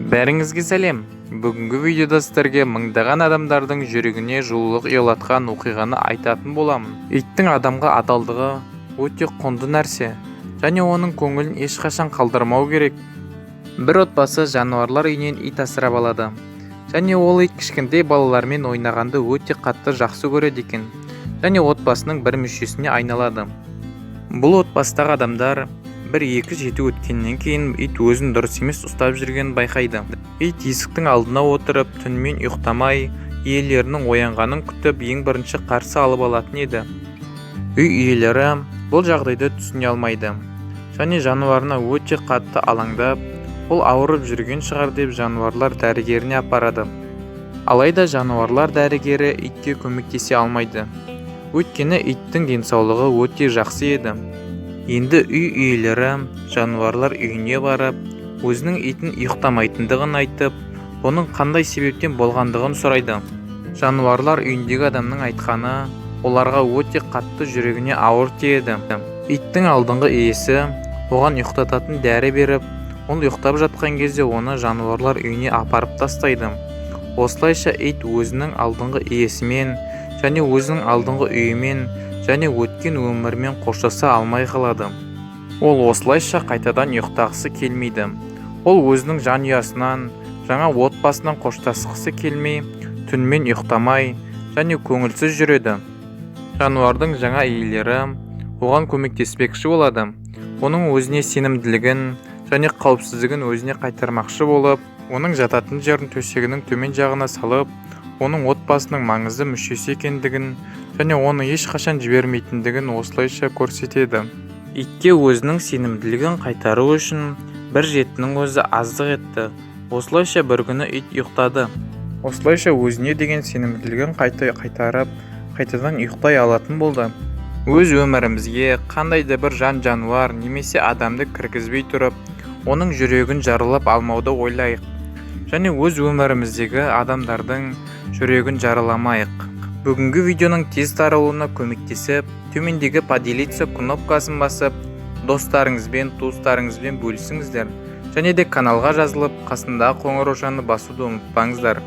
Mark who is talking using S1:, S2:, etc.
S1: Бәріңізге сәлем. Бүгінгі видеода сіздерге мыңдаған адамдардың жүрегіне жылулық ұялатқан оқиғаны айтатын боламын. Иттің адамға адалдығы өте құнды нәрсе, және оның көңілін ешқашан қалдырмау керек. Бір отбасы жануарлар үйінен ит асырап алады, және ол ит кішкентай балалармен ойнағанды өте қатты жақсы көреді екен, және отбасының бір мүшесіне айналады. Бұл отбасыдағы адамдар бір-екі жеті өткеннен кейін ит өзін дұрыс емес ұстап жүргенін байқайды. Ит есіктің алдына отырып, түнімен ұйықтамай, иелерінің оянғанын күтіп, ең бірінші қарсы алып алатын еді. Үй иелері бұл жағдайды түсіне алмайды, және жануарына өте қатты алаңдап, ол ауырып жүрген шығар деп жануарлар дәрігеріне апарады. Алайда жануарлар дәрігері итке көмектесе алмайды. Өйткені иттің денсаулығы өте жақсы еді. Енді үй иелері жануарлар үйіне барып, өзінің итін ұйықтамайтындығын айтып, оның қандай себептен болғандығын сұрайды. Жануарлар үйіндегі адамның айтқаны оларға өте қатты жүрегіне ауыр тиеді. Иттің алдыңғы иесі оған ұйықтататын дәрі беріп, ол ұйықтап жатқан кезде оны жануарлар үйіне апарып тастайды. Осылайша ит өзінің алдыңғы иесімен және өзінің алдыңғы үйімен және өткен өмірмен қоштаса алмай қалады. Ол осылайша қайтадан ұйықтағысы келмейді. Ол өзінің жанұясынан, жаңа отбасынан қоштасқысы келмей, түнімен ұйықтамай және көңілсіз жүреді. Жануардың жаңа иелері оған көмектеспекші болады. Оның өзіне сенімділігін және қауіпсіздігін өзіне қайтармақшы болып, оның жататын жерін төсегінің төмен жағына салып, оның отбасының маңызды мүшесі екендігін және оны ешқашан жібермейтіндігін осылайша көрсетеді. Итке өзінің сенімділігін қайтару үшін бір жетінің өзі аздық етті. Осылайша бір күні ит ұйықтады. Осылайша өзіне деген сенімділігін қайтарып, қайтадан ұйықтай алатын болды. Өз өмірімізге қандай да бір жан-жануар немесе адамды кіргізбей тұрып, оның жүрегін жаралап алмауды ойлайық. Және өз өміріміздегі адамдардың жүрегін жараламайық. Бүгінгі видеоның тез таралуына көмектесіп, төмендегі поделиться кнопкасын басып, достарыңызбен, туыстарыңызбен бөлісіңіздер. Және де каналға жазылып, қасындағы қоңыраушаны басуды ұмытпаңыздар.